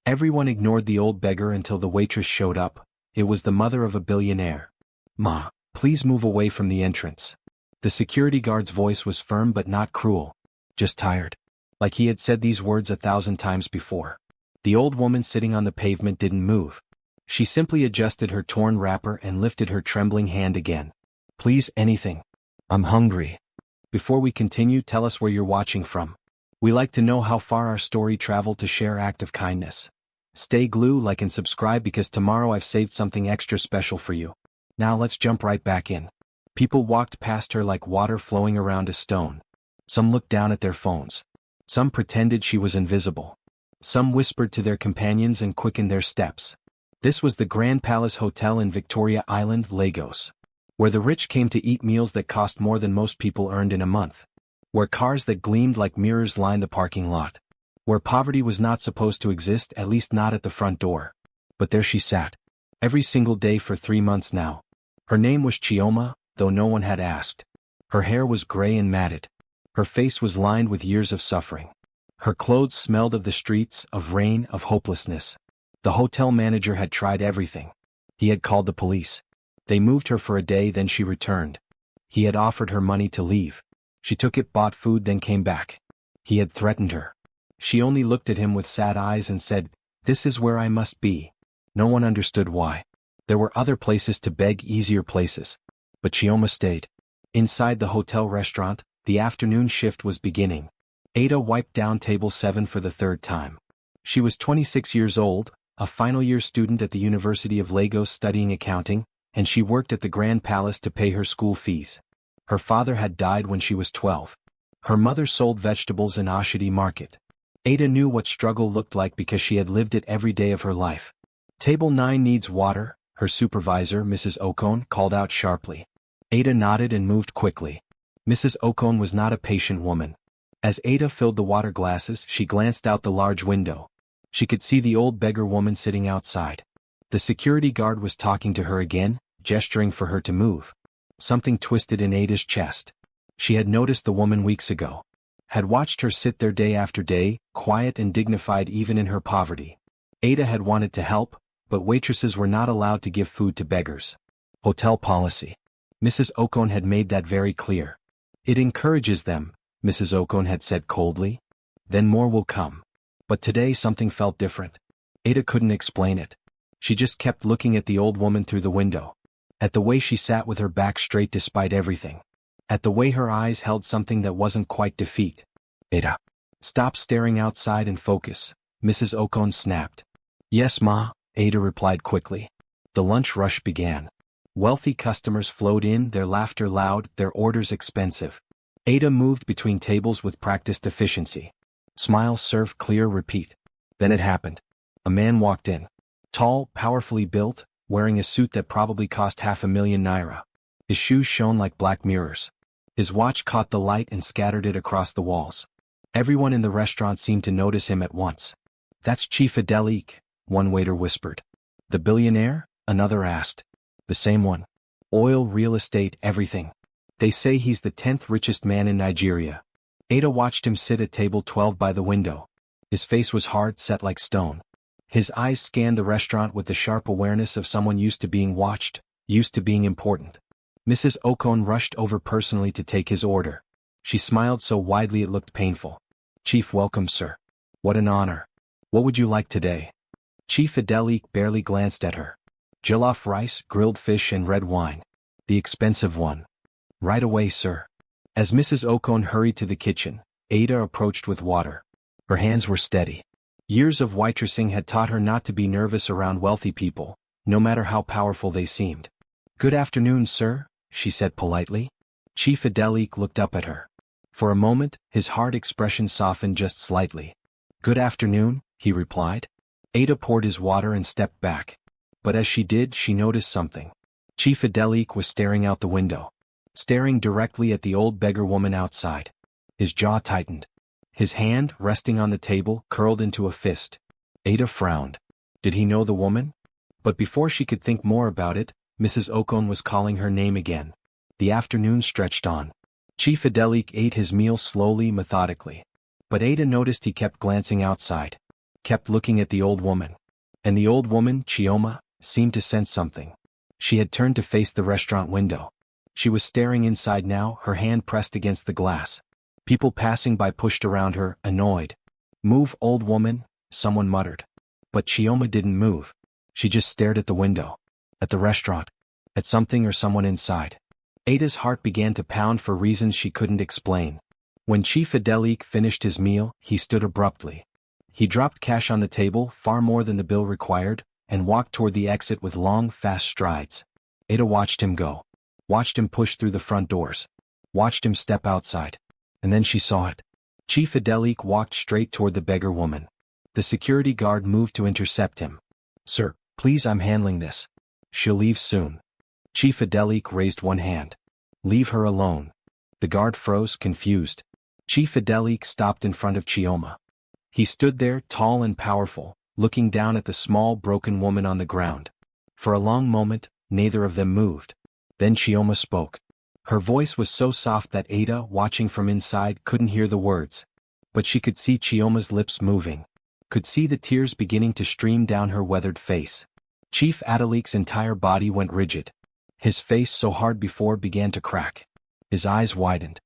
Everyone ignored the old beggar until the waitress showed up. It was the mother of a billionaire. "Ma, please move away from the entrance." The security guard's voice was firm but not cruel. "Just tired." Like he had said these words 1,000 times before. The old woman sitting on the pavement didn't move. She simply adjusted her torn wrapper and lifted her trembling hand again. "Please, anything. I'm hungry." "Before we continue, tell us where you're watching from. We like to know how far our story traveled to share act of kindness. Stay glued, like and subscribe, because tomorrow I've saved something extra special for you. Now let's jump right back in." People walked past her like water flowing around a stone. Some looked down at their phones. Some pretended she was invisible. Some whispered to their companions and quickened their steps. This was the Grand Palace Hotel in Victoria Island, Lagos, where the rich came to eat meals that cost more than most people earned in a month, where cars that gleamed like mirrors lined the parking lot, where poverty was not supposed to exist, at least not at the front door. But there she sat, every single day for 3 months now. Her name was Chioma, though no one had asked. Her hair was gray and matted. Her face was lined with years of suffering. Her clothes smelled of the streets, of rain, of hopelessness. The hotel manager had tried everything. He had called the police. They moved her for a day, then she returned. He had offered her money to leave. She took it, bought food, then came back. He had threatened her. She only looked at him with sad eyes and said, "This is where I must be." No one understood why. There were other places to beg, easier places. But Chioma stayed. Inside the hotel restaurant, the afternoon shift was beginning. Ada wiped down table 7 for the 3rd time. She was 26 years old, a final-year student at the University of Lagos studying accounting, and she worked at the Grand Palace to pay her school fees. Her father had died when she was 12. Her mother sold vegetables in Oshodi Market. Ada knew what struggle looked like because she had lived it every day of her life. "Table 9 needs water," her supervisor, Mrs. Okon, called out sharply. Ada nodded and moved quickly. Mrs. Okon was not a patient woman. As Ada filled the water glasses, she glanced out the large window. She could see the old beggar woman sitting outside. The security guard was talking to her again, gesturing for her to move. Something twisted in Ada's chest. She had noticed the woman weeks ago. Had watched her sit there day after day, quiet and dignified even in her poverty. Ada had wanted to help, but waitresses were not allowed to give food to beggars. Hotel policy. Mrs. Okon had made that very clear. "It encourages them," Mrs. Okon had said coldly. "Then more will come." But today something felt different. Ada couldn't explain it. She just kept looking at the old woman through the window. At the way she sat with her back straight despite everything. At the way her eyes held something that wasn't quite defeat. "Ada, stop staring outside and focus," Mrs. Okon snapped. "Yes, Ma," Ada replied quickly. The lunch rush began. Wealthy customers flowed in, their laughter loud, their orders expensive. Ada moved between tables with practiced efficiency. Smile, serve, clear, repeat. Then it happened. A man walked in. Tall, powerfully built, wearing a suit that probably cost $500,000. His shoes shone like black mirrors. His watch caught the light and scattered it across the walls. Everyone in the restaurant seemed to notice him at once. "That's Chief Adelik," one waiter whispered. "The billionaire?" another asked. "The same one. Oil, real estate, everything. They say he's the 10th richest man in Nigeria." Ada watched him sit at table 12 by the window. His face was hard, set like stone. His eyes scanned the restaurant with the sharp awareness of someone used to being watched, used to being important. Mrs. Okon rushed over personally to take his order. She smiled so widely it looked painful. "Chief, welcome, sir. What an honor. What would you like today?" Chief Adelik barely glanced at her. "Jollof rice, grilled fish and red wine. The expensive one." "Right away, sir." As Mrs. Okon hurried to the kitchen, Ada approached with water. Her hands were steady. Years of waitressing had taught her not to be nervous around wealthy people, no matter how powerful they seemed. "Good afternoon, sir," she said politely. Chief Adelik looked up at her. For a moment, his hard expression softened just slightly. "Good afternoon," he replied. Ada poured his water and stepped back. But as she did, she noticed something. Chief Adelik was staring out the window. Staring directly at the old beggar woman outside. His jaw tightened. His hand, resting on the table, curled into a fist. Ada frowned. Did he know the woman? But before she could think more about it, Mrs. Okon was calling her name again. The afternoon stretched on. Chief Adelik ate his meal slowly, methodically. But Ada noticed he kept glancing outside. kept looking at the old woman. And the old woman, Chioma, seemed to sense something. She had turned to face the restaurant window. She was staring inside now, her hand pressed against the glass. People passing by pushed around her, annoyed. "Move, old woman," someone muttered. But Chioma didn't move. She just stared at the window. At the restaurant. At something or someone inside. Ada's heart began to pound for reasons she couldn't explain. When Chief Adelik finished his meal, he stood abruptly. He dropped cash on the table, far more than the bill required, and walked toward the exit with long, fast strides. Ada watched him go. Watched him push through the front doors. Watched him step outside. And then she saw it. Chief Adelik walked straight toward the beggar woman. The security guard moved to intercept him. "Sir, please, I'm handling this. She'll leave soon." Chief Adelik raised one hand. "Leave her alone." The guard froze, confused. Chief Adelik stopped in front of Chioma. He stood there, tall and powerful, looking down at the small, broken woman on the ground. For a long moment, neither of them moved. Then Chioma spoke. Her voice was so soft that Ada, watching from inside, couldn't hear the words. But she could see Chioma's lips moving. Could see the tears beginning to stream down her weathered face. Chief Adelik's entire body went rigid. His face, so hard before, began to crack. His eyes widened.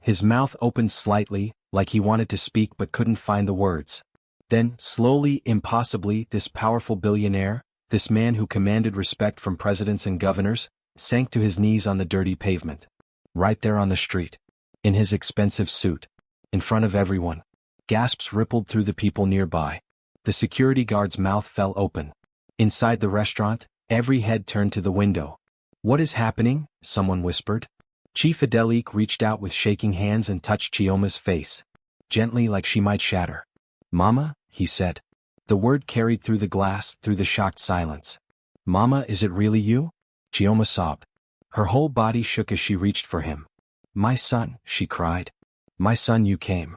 His mouth opened slightly, like he wanted to speak but couldn't find the words. Then, slowly, impossibly, this powerful billionaire, this man who commanded respect from presidents and governors, sank to his knees on the dirty pavement. Right there on the street. In his expensive suit. In front of everyone. Gasps rippled through the people nearby. The security guard's mouth fell open. Inside the restaurant, every head turned to the window. "What is happening?" someone whispered. Chief Adelik reached out with shaking hands and touched Chioma's face. Gently, like she might shatter. "Mama," he said. The word carried through the glass, through the shocked silence. "Mama, is it really you?" Chioma sobbed. Her whole body shook as she reached for him. "My son," she cried. "My son, you came."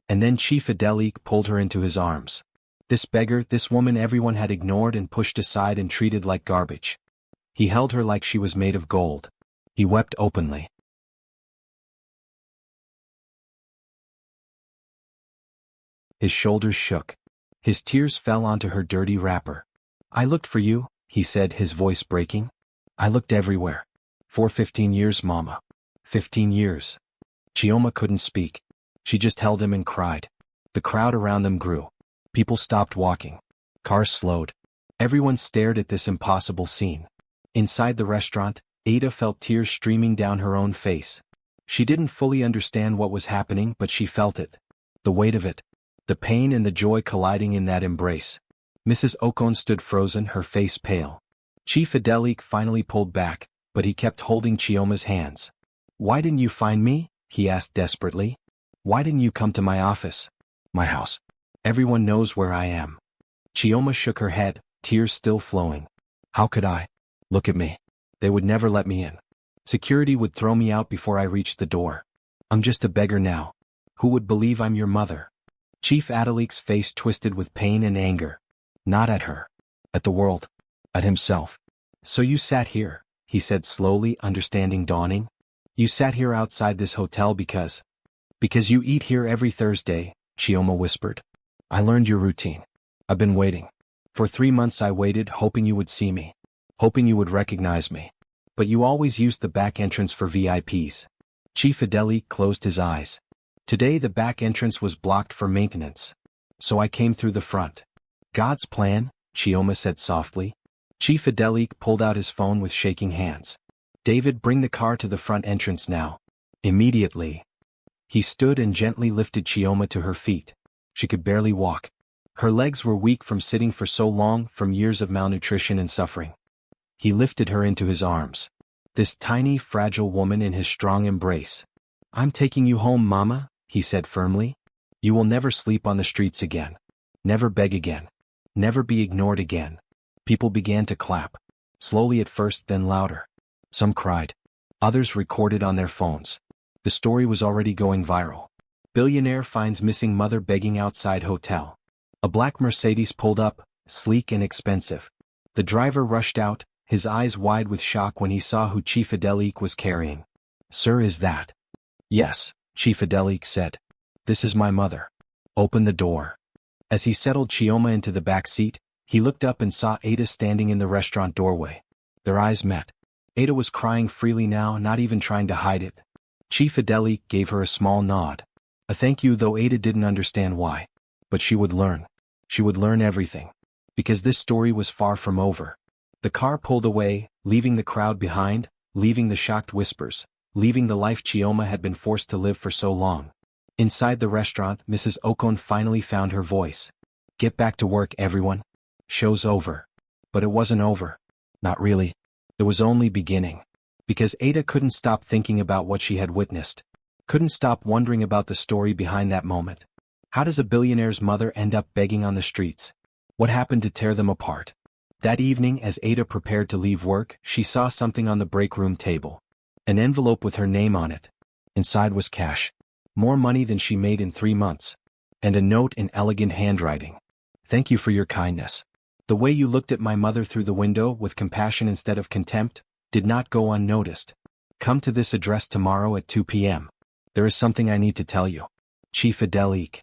And then Chief Adelik pulled her into his arms. This beggar, this woman everyone had ignored and pushed aside and treated like garbage. He held her like she was made of gold. He wept openly. His shoulders shook. His tears fell onto her dirty wrapper. "I looked for you," he said, his voice breaking. "I looked everywhere. For 15 years, Mama. 15 years. Chioma couldn't speak. She just held him and cried. The crowd around them grew. People stopped walking. Cars slowed. Everyone stared at this impossible scene. Inside the restaurant, Ada felt tears streaming down her own face. She didn't fully understand what was happening, but she felt it. The weight of it. The pain and the joy colliding in that embrace. Mrs. Ocon stood frozen, her face pale. Chief Adelik finally pulled back, but he kept holding Chioma's hands. "Why didn't you find me?" he asked desperately. "Why didn't you come to my office? My house. Everyone knows where I am." Chioma shook her head, tears still flowing. "How could I? Look at me. They would never let me in. Security would throw me out before I reached the door. I'm just a beggar now. Who would believe I'm your mother?" Chief Adelik's face twisted with pain and anger. Not at her. At the world. At himself. "So you sat here," he said slowly, understanding dawning. "You sat here outside this hotel because you eat here every Thursday," Chioma whispered. "I learned your routine. I've been waiting. For 3 months I waited, hoping you would see me. Hoping you would recognize me. But you always used the back entrance for VIPs." Chief Adelik closed his eyes. "Today the back entrance was blocked for maintenance. So I came through the front." "God's plan," Chioma said softly. Chief Adelik pulled out his phone with shaking hands. "David, bring the car to the front entrance now. Immediately." He stood and gently lifted Chioma to her feet. She could barely walk. Her legs were weak from sitting for so long, from years of malnutrition and suffering. He lifted her into his arms. This tiny, fragile woman in his strong embrace. "I'm taking you home, Mama," he said firmly. "You will never sleep on the streets again. Never beg again. Never be ignored again." People began to clap. Slowly at first, then louder. Some cried. Others recorded on their phones. The story was already going viral. Billionaire finds missing mother begging outside hotel. A black Mercedes pulled up, sleek and expensive. The driver rushed out, his eyes wide with shock when he saw who Chief Adelik was carrying. "Sir, is that?" "Yes," Chief Adelik said. "This is my mother. Open the door." As he settled Chioma into the back seat, he looked up and saw Ada standing in the restaurant doorway. Their eyes met. Ada was crying freely now, not even trying to hide it. Chief Adeli gave her a small nod. A thank you, though Ada didn't understand why. But she would learn. She would learn everything. Because this story was far from over. The car pulled away, leaving the crowd behind, leaving the shocked whispers, leaving the life Chioma had been forced to live for so long. Inside the restaurant, Mrs. Okon finally found her voice. Get back to work, everyone. Show's over. But it wasn't over. Not really. It was only beginning. Because Ada couldn't stop thinking about what she had witnessed. Couldn't stop wondering about the story behind that moment. How does a billionaire's mother end up begging on the streets? What happened to tear them apart? That evening, as Ada prepared to leave work, she saw something on the break room table. An envelope with her name on it. Inside was cash. More money than she made in 3 months. And a note in elegant handwriting. Thank you for your kindness. The way you looked at my mother through the window with compassion instead of contempt did not go unnoticed. Come to this address tomorrow at 2 p.m. There is something I need to tell you. Chief Adelik.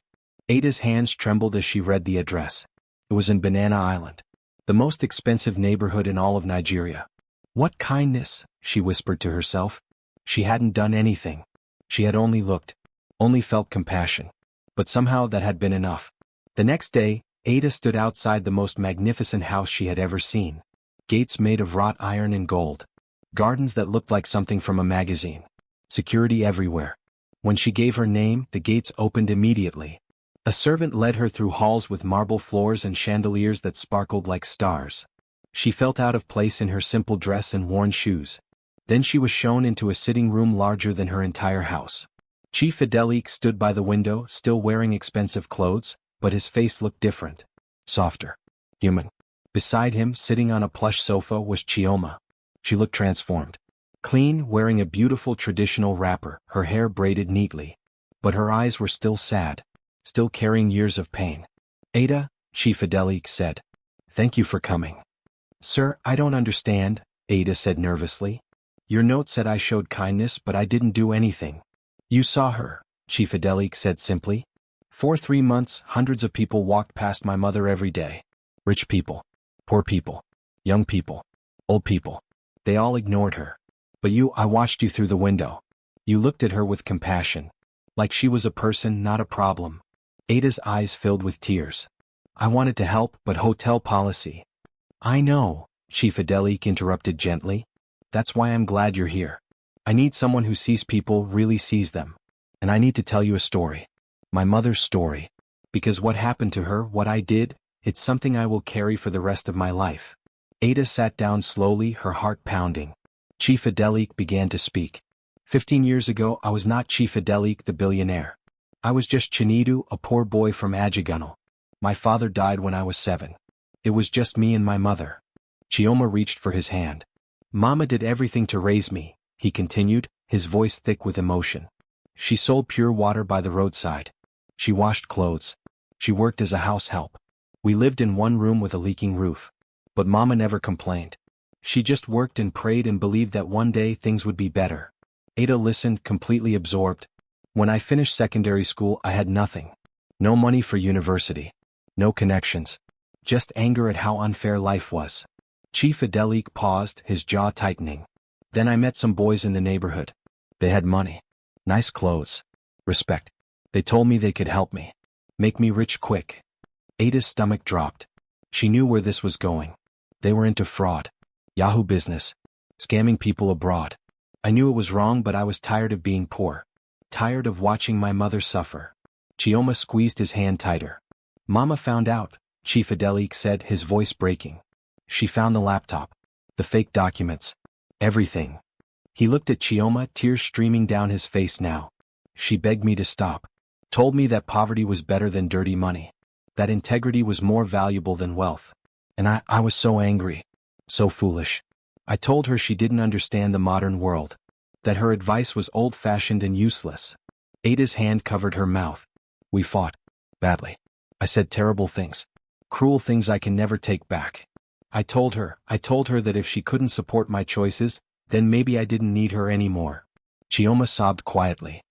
Ada's hands trembled as she read the address. It was in Banana Island. The most expensive neighborhood in all of Nigeria. What kindness, she whispered to herself. She hadn't done anything. She had only looked. Only felt compassion. But somehow that had been enough. The next day, Ada stood outside the most magnificent house she had ever seen. Gates made of wrought iron and gold. Gardens that looked like something from a magazine. Security everywhere. When she gave her name, the gates opened immediately. A servant led her through halls with marble floors and chandeliers that sparkled like stars. She felt out of place in her simple dress and worn shoes. Then she was shown into a sitting room larger than her entire house. Chief Adelik stood by the window, still wearing expensive clothes, but his face looked different. Softer. Human. Beside him, sitting on a plush sofa, was Chioma. She looked transformed. Clean, wearing a beautiful traditional wrapper, her hair braided neatly. But her eyes were still sad. Still carrying years of pain. Ada, Chief Adelik said. Thank you for coming. Sir, I don't understand, Ada said nervously. Your note said I showed kindness, but I didn't do anything. You saw her, Chief Adelik said simply. For 3 months, hundreds of people walked past my mother every day. Rich people. Poor people. Young people. Old people. They all ignored her. But I watched you through the window. You looked at her with compassion. Like she was a person, not a problem. Ada's eyes filled with tears. I wanted to help, but hotel policy. I know, Chief Adelik interrupted gently. That's why I'm glad you're here. I need someone who sees people, really sees them. And I need to tell you a story. My mother's story. Because what happened to her, what I did, it's something I will carry for the rest of my life. Ada sat down slowly, her heart pounding. Chief Adelik began to speak. 15 years ago, I was not Chief Adelik the billionaire. I was just Chinedu, a poor boy from Ajigunle. My father died when I was 7. It was just me and my mother. Chioma reached for his hand. Mama did everything to raise me, he continued, his voice thick with emotion. She sold pure water by the roadside. She washed clothes. She worked as a house help. We lived in one room with a leaking roof. But Mama never complained. She just worked and prayed and believed that one day things would be better. Ada listened, completely absorbed. When I finished secondary school, I had nothing. No money for university. No connections. Just anger at how unfair life was. Chief Adelik paused, his jaw tightening. Then I met some boys in the neighborhood. They had money. Nice clothes. Respect. They told me they could help me. Make me rich quick. Ada's stomach dropped. She knew where this was going. They were into fraud. Yahoo business. Scamming people abroad. I knew it was wrong, but I was tired of being poor. Tired of watching my mother suffer. Chioma squeezed his hand tighter. Mama found out, Chief Adelik said, his voice breaking. She found the laptop. The fake documents. Everything. He looked at Chioma, tears streaming down his face now. She begged me to stop. Told me that poverty was better than dirty money. That integrity was more valuable than wealth. And I was so angry. So foolish. I told her she didn't understand the modern world. That her advice was old-fashioned and useless. Ada's hand covered her mouth. We fought. Badly. I said terrible things. Cruel things I can never take back. I told her that if she couldn't support my choices, then maybe I didn't need her anymore. Chioma sobbed quietly.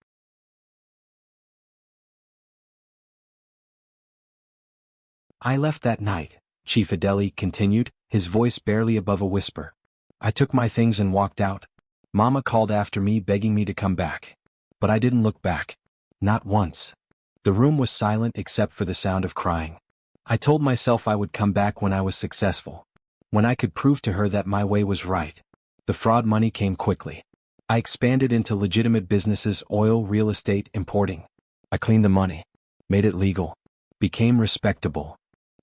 I left that night, Chief Adeli continued, his voice barely above a whisper. I took my things and walked out. Mama called after me begging me to come back. But I didn't look back. Not once. The room was silent except for the sound of crying. I told myself I would come back when I was successful. When I could prove to her that my way was right. The fraud money came quickly. I expanded into legitimate businesses, oil, real estate, importing. I cleaned the money. Made it legal. Became respectable.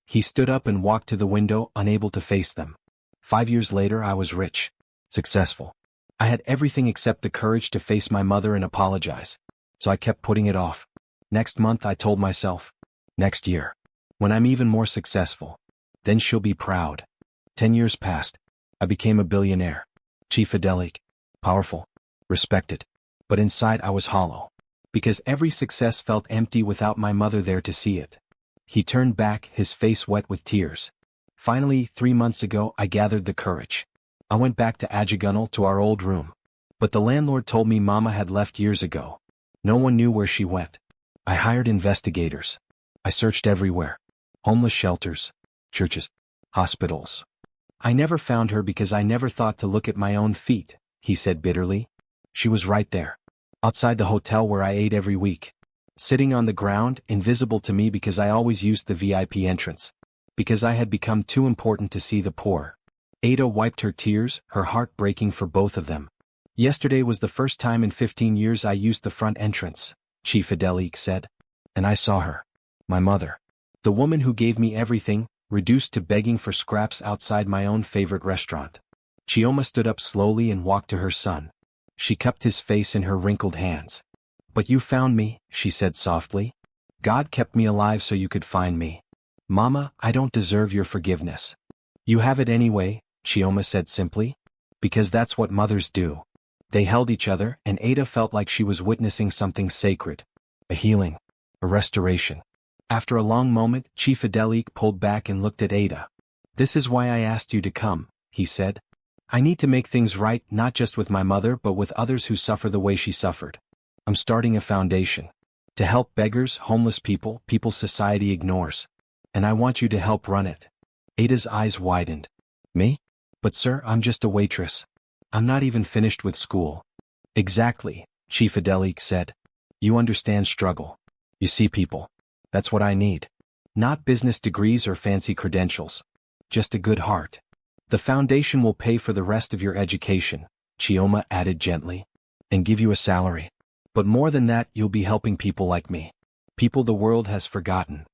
He stood up and walked to the window, unable to face them. 5 years later I was rich. Successful. I had everything except the courage to face my mother and apologize. So I kept putting it off. Next month I told myself. Next year. When I'm even more successful. Then she'll be proud. 10 years passed. I became a billionaire. Chief Adeli. Powerful. Respected. But inside I was hollow. Because every success felt empty without my mother there to see it. He turned back, his face wet with tears. Finally, 3 months ago, I gathered the courage. I went back to Ajagunal, to our old room. But the landlord told me Mama had left years ago. No one knew where she went. I hired investigators. I searched everywhere. Homeless shelters, churches, hospitals. I never found her because I never thought to look at my own feet, he said bitterly. She was right there. Outside the hotel where I ate every week. Sitting on the ground, invisible to me because I always used the VIP entrance. Because I had become too important to see the poor. Ada wiped her tears, her heart breaking for both of them. Yesterday was the first time in 15 years I used the front entrance, Chief Adeli said. And I saw her. My mother. The woman who gave me everything, reduced to begging for scraps outside my own favorite restaurant. Chioma stood up slowly and walked to her son. She cupped his face in her wrinkled hands. But you found me, she said softly. God kept me alive so you could find me. Mama, I don't deserve your forgiveness. You have it anyway, Chioma said simply. Because that's what mothers do. They held each other, and Ada felt like she was witnessing something sacred. A healing. A restoration. After a long moment, Chief Adeli pulled back and looked at Ada. This is why I asked you to come, he said. I need to make things right, not just with my mother but with others who suffer the way she suffered. I'm starting a foundation. To help beggars, homeless people society ignores. And I want you to help run it. Ada's eyes widened. Me? But sir, I'm just a waitress. I'm not even finished with school. Exactly, Chief Adeli said. You understand struggle. You see people. That's what I need. Not business degrees or fancy credentials. Just a good heart. The foundation will pay for the rest of your education, Chioma added gently. And give you a salary. But more than that, you'll be helping people like me. People the world has forgotten.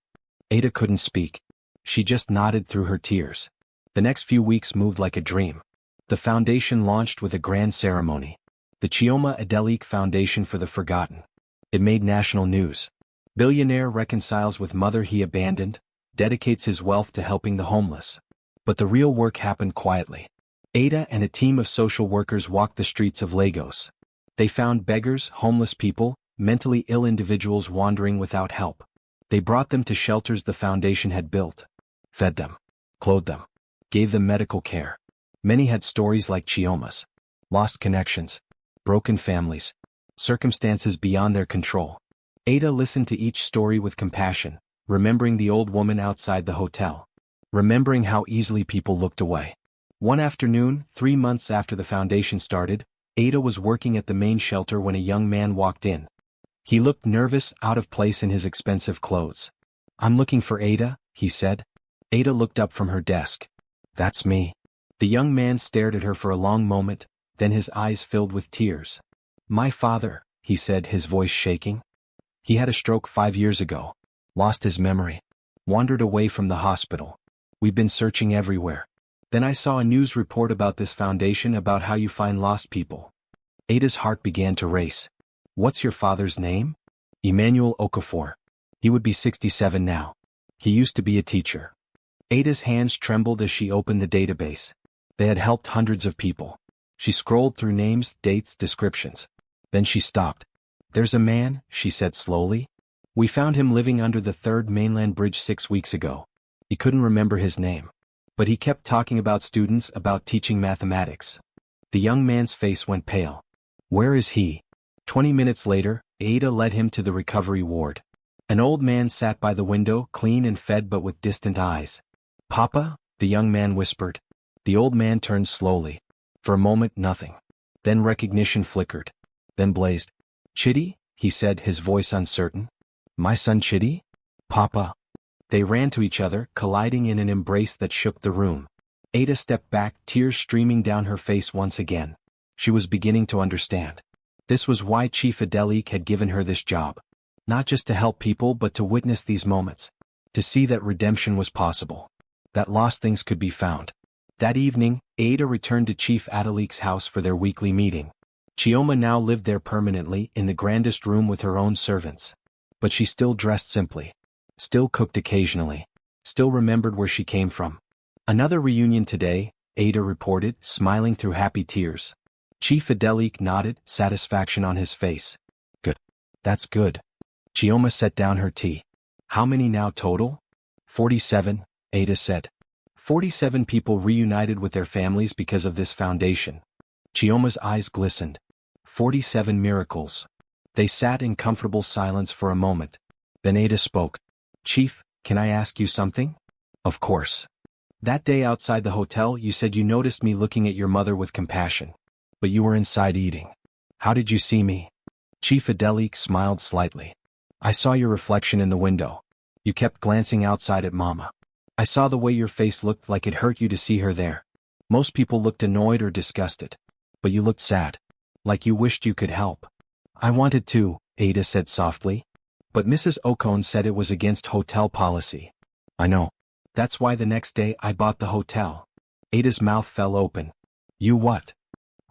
Ada couldn't speak. She just nodded through her tears. The next few weeks moved like a dream. The foundation launched with a grand ceremony. The Chioma Adeli Foundation for the Forgotten. It made national news. Billionaire reconciles with mother he abandoned, dedicates his wealth to helping the homeless. But the real work happened quietly. Ada and a team of social workers walked the streets of Lagos. They found beggars, homeless people, mentally ill individuals wandering without help. They brought them to shelters the foundation had built. Fed them. Clothed them. Gave them medical care. Many had stories like Chioma's. Lost connections. Broken families. Circumstances beyond their control. Ada listened to each story with compassion, remembering the old woman outside the hotel. Remembering how easily people looked away. One afternoon, 3 months after the foundation started, Ada was working at the main shelter when a young man walked in. He looked nervous, out of place in his expensive clothes. I'm looking for Ada, he said. Ada looked up from her desk. That's me. The young man stared at her for a long moment, then his eyes filled with tears. My father, he said, his voice shaking. He had a stroke 5 years ago. Lost his memory. Wandered away from the hospital. We've been searching everywhere. Then I saw a news report about this foundation, about how you find lost people. Ada's heart began to race. What's your father's name? Emmanuel Okafor. He would be 67 now. He used to be a teacher. Ada's hands trembled as she opened the database. They had helped hundreds of people. She scrolled through names, dates, descriptions. Then she stopped. There's a man, she said slowly. We found him living under the 3rd mainland bridge 6 weeks ago. He couldn't remember his name. But he kept talking about students, about teaching mathematics. The young man's face went pale. Where is he? 20 minutes later, Ada led him to the recovery ward. An old man sat by the window, clean and fed but with distant eyes. "Papa?" the young man whispered. The old man turned slowly. For a moment, nothing. Then recognition flickered. Then blazed. "Chitty?" he said, his voice uncertain. "My son Chitty? Papa." They ran to each other, colliding in an embrace that shook the room. Ada stepped back, tears streaming down her face once again. She was beginning to understand. This was why Chief Adelik had given her this job. Not just to help people but to witness these moments. To see that redemption was possible. That lost things could be found. That evening, Ada returned to Chief Adelik's house for their weekly meeting. Chioma now lived there permanently, in the grandest room with her own servants. But she still dressed simply. Still cooked occasionally. Still remembered where she came from. "Another reunion today," Ada reported, smiling through happy tears. Chief Adelik nodded, satisfaction on his face. "Good. That's good." Chioma set down her tea. "How many now total?" 47, Ada said. 47 people reunited with their families because of this foundation. Chioma's eyes glistened. 47 miracles. They sat in comfortable silence for a moment. Then Ada spoke. "Chief, can I ask you something?" "Of course." "That day outside the hotel you said you noticed me looking at your mother with compassion. But you were inside eating. How did you see me?" Chief Adelik smiled slightly. "I saw your reflection in the window. You kept glancing outside at Mama. I saw the way your face looked, like it hurt you to see her there. Most people looked annoyed or disgusted. But you looked sad. Like you wished you could help." "I wanted to," Ada said softly. "But Mrs. Ocone said it was against hotel policy." "I know. That's why the next day I bought the hotel." Ada's mouth fell open. "You what?"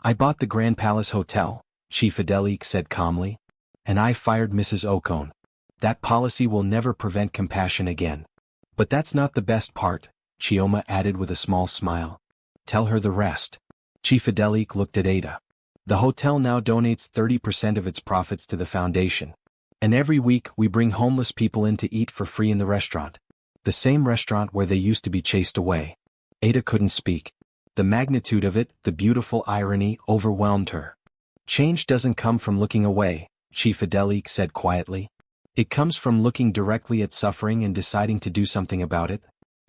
"I bought the Grand Palace Hotel," Chief Adelik said calmly. "And I fired Mrs. Ocone. That policy will never prevent compassion again." "But that's not the best part," Chioma added with a small smile. "Tell her the rest." Chief Adelik looked at Ada. "The hotel now donates 30% of its profits to the foundation. And every week we bring homeless people in to eat for free in the restaurant. The same restaurant where they used to be chased away." Ada couldn't speak. The magnitude of it, the beautiful irony, overwhelmed her. "Change doesn't come from looking away," Chief Adelik said quietly. "It comes from looking directly at suffering and deciding to do something about it.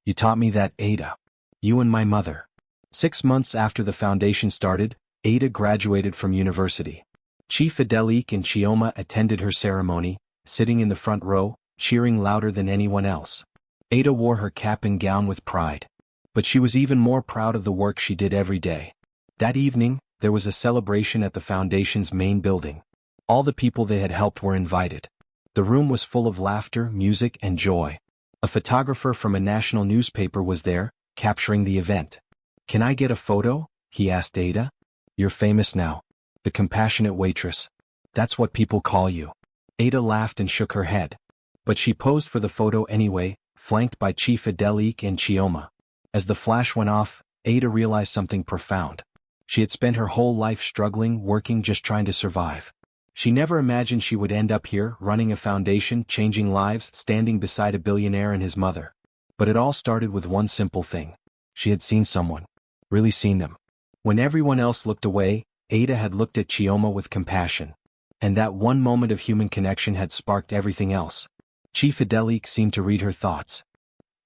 You taught me that, Ada. You and my mother." 6 months after the foundation started, Ada graduated from university. Chief Adelik and Chioma attended her ceremony, sitting in the front row, cheering louder than anyone else. Ada wore her cap and gown with pride. But she was even more proud of the work she did every day. That evening, there was a celebration at the foundation's main building. All the people they had helped were invited. The room was full of laughter, music, and joy. A photographer from a national newspaper was there, capturing the event. "Can I get a photo?" he asked Ada. "You're famous now. The compassionate waitress. That's what people call you." Ada laughed and shook her head. But she posed for the photo anyway, flanked by Chief Adelik and Chioma. As the flash went off, Ada realized something profound. She had spent her whole life struggling, working, just trying to survive. She never imagined she would end up here, running a foundation, changing lives, standing beside a billionaire and his mother. But it all started with one simple thing. She had seen someone. Really seen them. When everyone else looked away, Ada had looked at Chioma with compassion. And that one moment of human connection had sparked everything else. Chief Adelik seemed to read her thoughts.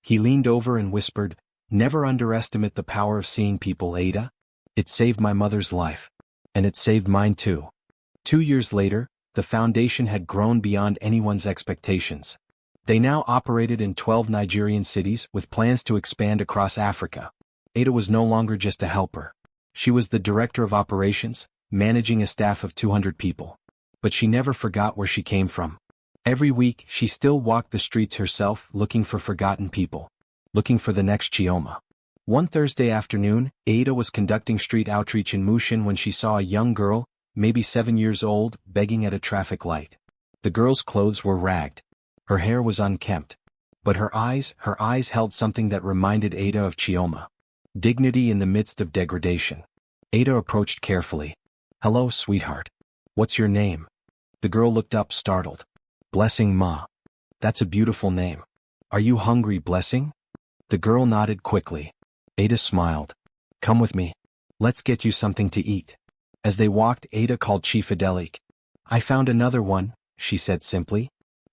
He leaned over and whispered, "Never underestimate the power of seeing people, Ada. It saved my mother's life. And it saved mine too." 2 years later, the foundation had grown beyond anyone's expectations. They now operated in 12 Nigerian cities with plans to expand across Africa. Ada was no longer just a helper. She was the director of operations, managing a staff of 200 people. But she never forgot where she came from. Every week, she still walked the streets herself, looking for forgotten people. Looking for the next Chioma. One Thursday afternoon, Ada was conducting street outreach in Mushin when she saw a young girl, maybe 7 years old, begging at a traffic light. The girl's clothes were ragged. Her hair was unkempt. But her eyes held something that reminded Ada of Chioma. Dignity in the midst of degradation. Ada approached carefully. "Hello, sweetheart. What's your name?" The girl looked up, startled. "Blessing, Ma. That's a beautiful name. Are you hungry, Blessing?" The girl nodded quickly. Ada smiled. "Come with me. Let's get you something to eat." As they walked, Ada called Chief Adelik. "I found another one," she said simply.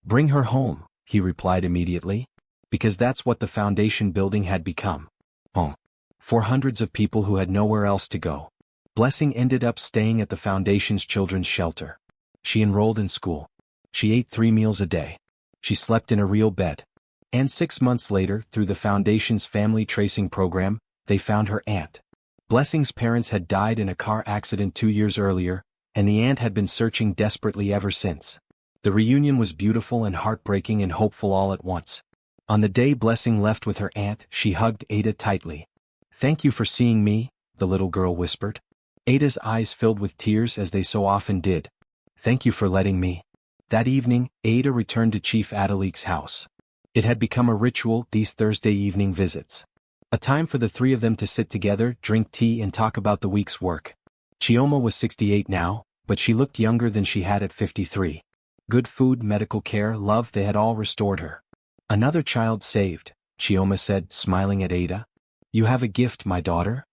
Bring her home, he replied immediately. Because that's what the foundation building had become. Home. For hundreds of people who had nowhere else to go. Blessing ended up staying at the foundation's children's shelter. She enrolled in school. She ate 3 meals a day. She slept in a real bed. And 6 months later, through the foundation's family tracing program, they found her aunt. Blessing's parents had died in a car accident 2 years earlier, and the aunt had been searching desperately ever since. The reunion was beautiful and heartbreaking and hopeful all at once. On the day Blessing left with her aunt, she hugged Ada tightly. "Thank you for seeing me," the little girl whispered. Ada's eyes filled with tears as they so often did. "Thank you for letting me." That evening, Ada returned to Chief Adalik's house. It had become a ritual, these Thursday evening visits. A time for the 3 of them to sit together, drink tea and talk about the week's work. Chioma was 68 now, but she looked younger than she had at 53. Good food, medical care, love, they had all restored her. "Another child saved," Chioma said, smiling at Ada. "You have a gift, my daughter."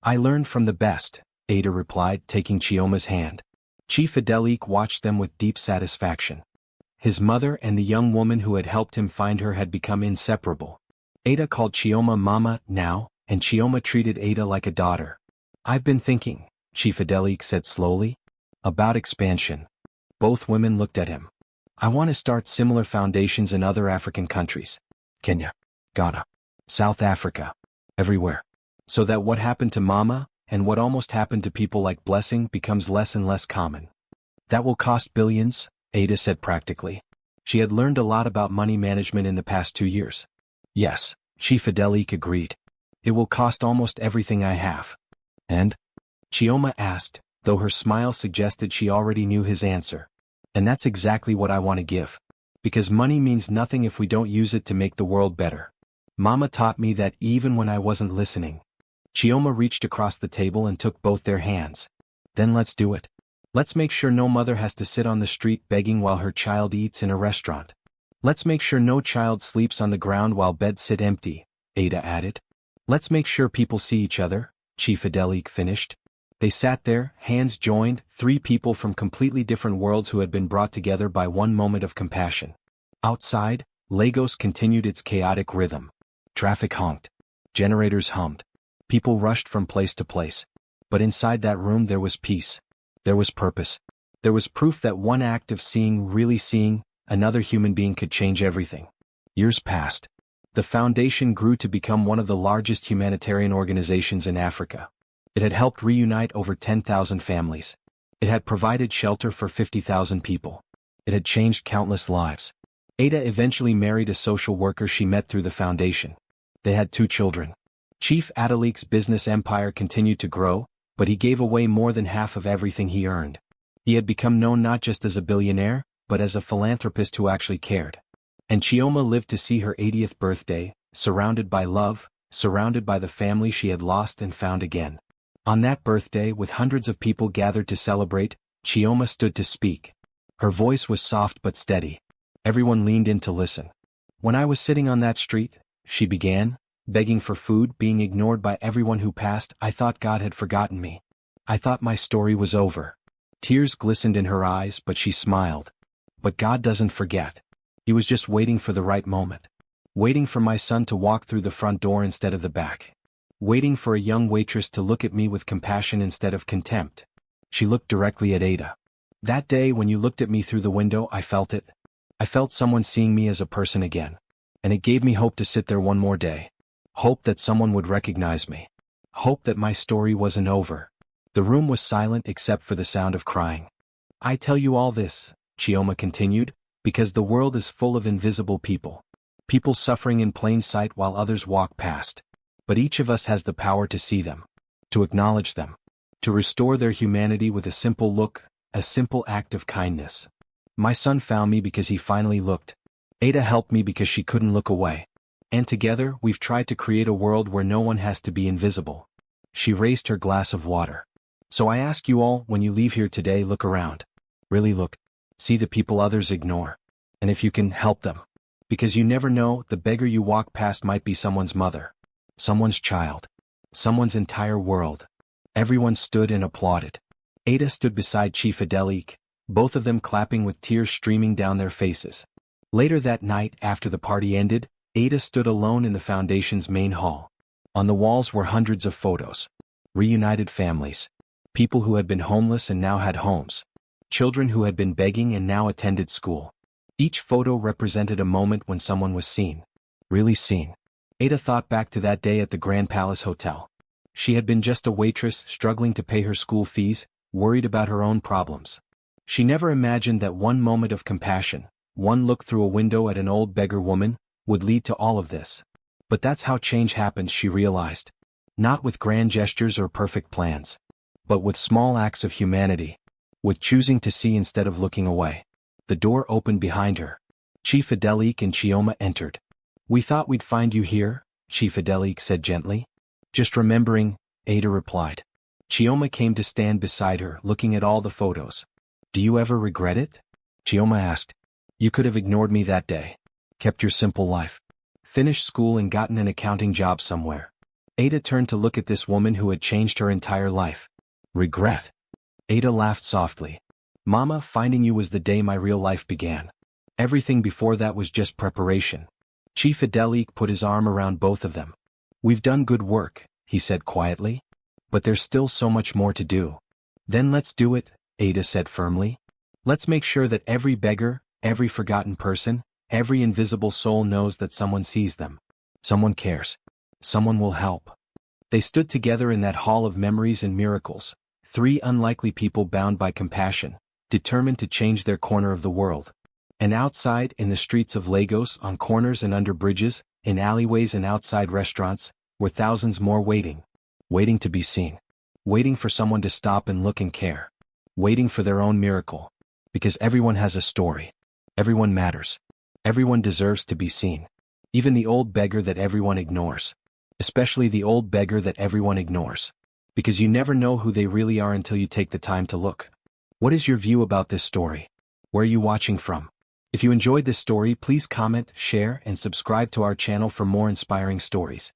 "I learned from the best," Ada replied, taking Chioma's hand. Chief Adalik watched them with deep satisfaction. His mother and the young woman who had helped him find her had become inseparable. Ada called Chioma Mama now, and Chioma treated Ada like a daughter. "I've been thinking," Chief Adalik said slowly, "about expansion." Both women looked at him. "I want to start similar foundations in other African countries. Kenya, Ghana, South Africa, everywhere. So that what happened to Mama, and what almost happened to people like Blessing, becomes less and less common." "That will cost billions," Ada said practically. She had learned a lot about money management in the past 2 years. "Yes," Chief Adalik agreed. "It will cost almost everything I have." "And?" Chioma asked, though her smile suggested she already knew his answer. "And that's exactly what I want to give. Because money means nothing if we don't use it to make the world better. Mama taught me that even when I wasn't listening." Chioma reached across the table and took both their hands. "Then let's do it. Let's make sure no mother has to sit on the street begging while her child eats in a restaurant. Let's make sure no child sleeps on the ground while beds sit empty," Ada added. "Let's make sure people see each other," Chief Adalik finished. They sat there, hands joined, 3 people from completely different worlds who had been brought together by one moment of compassion. Outside, Lagos continued its chaotic rhythm. Traffic honked. Generators hummed. People rushed from place to place. But inside that room there was peace. There was purpose. There was proof that one act of seeing, really seeing, another human being could change everything. Years passed. The foundation grew to become one of the largest humanitarian organizations in Africa. It had helped reunite over 10,000 families. It had provided shelter for 50,000 people. It had changed countless lives. Ada eventually married a social worker she met through the foundation. They had 2 children. Chief Adalik's business empire continued to grow, but he gave away more than half of everything he earned. He had become known not just as a billionaire, but as a philanthropist who actually cared. And Chioma lived to see her 80th birthday, surrounded by love, surrounded by the family she had lost and found again. On that birthday, with hundreds of people gathered to celebrate, Chioma stood to speak. Her voice was soft but steady. Everyone leaned in to listen. "When I was sitting on that street," she began, "begging for food, being ignored by everyone who passed, I thought God had forgotten me. I thought my story was over." Tears glistened in her eyes, but she smiled. "But God doesn't forget. He was just waiting for the right moment. Waiting for my son to walk through the front door instead of the back. Waiting for a young waitress to look at me with compassion instead of contempt." She looked directly at Ada. "That day when you looked at me through the window, I felt it. I felt someone seeing me as a person again. And it gave me hope to sit there one more day. Hope that someone would recognize me. Hope that my story wasn't over." The room was silent except for the sound of crying. "I tell you all this," Chioma continued, "because the world is full of invisible people. People suffering in plain sight while others walk past. But each of us has the power to see them, to acknowledge them, to restore their humanity with a simple look, a simple act of kindness. My son found me because he finally looked. Ada helped me because she couldn't look away. And together, we've tried to create a world where no one has to be invisible." She raised her glass of water. "So I ask you all, when you leave here today, look around. Really look. See the people others ignore. And if you can, help them. Because you never know, the beggar you walk past might be someone's mother. Someone's child. Someone's entire world." Everyone stood and applauded. Ada stood beside Chief Adalik, both of them clapping with tears streaming down their faces. Later that night, after the party ended, Ada stood alone in the foundation's main hall. On the walls were hundreds of photos. Reunited families. People who had been homeless and now had homes. Children who had been begging and now attended school. Each photo represented a moment when someone was seen. Really seen. Ada thought back to that day at the Grand Palace Hotel. She had been just a waitress struggling to pay her school fees, worried about her own problems. She never imagined that one moment of compassion, one look through a window at an old beggar woman, would lead to all of this. But that's how change happens, she realized. Not with grand gestures or perfect plans. But with small acts of humanity. With choosing to see instead of looking away. The door opened behind her. Chief Adelik and Chioma entered. "We thought we'd find you here," Chief Adelik said gently. "Just remembering," Ada replied. Chioma came to stand beside her, looking at all the photos. "Do you ever regret it?" Chioma asked. "You could have ignored me that day. Kept your simple life. Finished school and gotten an accounting job somewhere." Ada turned to look at this woman who had changed her entire life. "Regret?" Ada laughed softly. "Mama, finding you was the day my real life began. Everything before that was just preparation." Chief Adelik put his arm around both of them. "We've done good work," he said quietly. "But there's still so much more to do." "Then let's do it," Ada said firmly. "Let's make sure that every beggar, every forgotten person, every invisible soul knows that someone sees them. Someone cares. Someone will help." They stood together in that hall of memories and miracles. Three unlikely people bound by compassion, determined to change their corner of the world. And outside, in the streets of Lagos, on corners and under bridges, in alleyways and outside restaurants, were thousands more waiting. Waiting to be seen. Waiting for someone to stop and look and care. Waiting for their own miracle. Because everyone has a story. Everyone matters. Everyone deserves to be seen. Even the old beggar that everyone ignores. Especially the old beggar that everyone ignores. Because you never know who they really are until you take the time to look. What is your view about this story? Where are you watching from? If you enjoyed this story, please comment, share, and subscribe to our channel for more inspiring stories.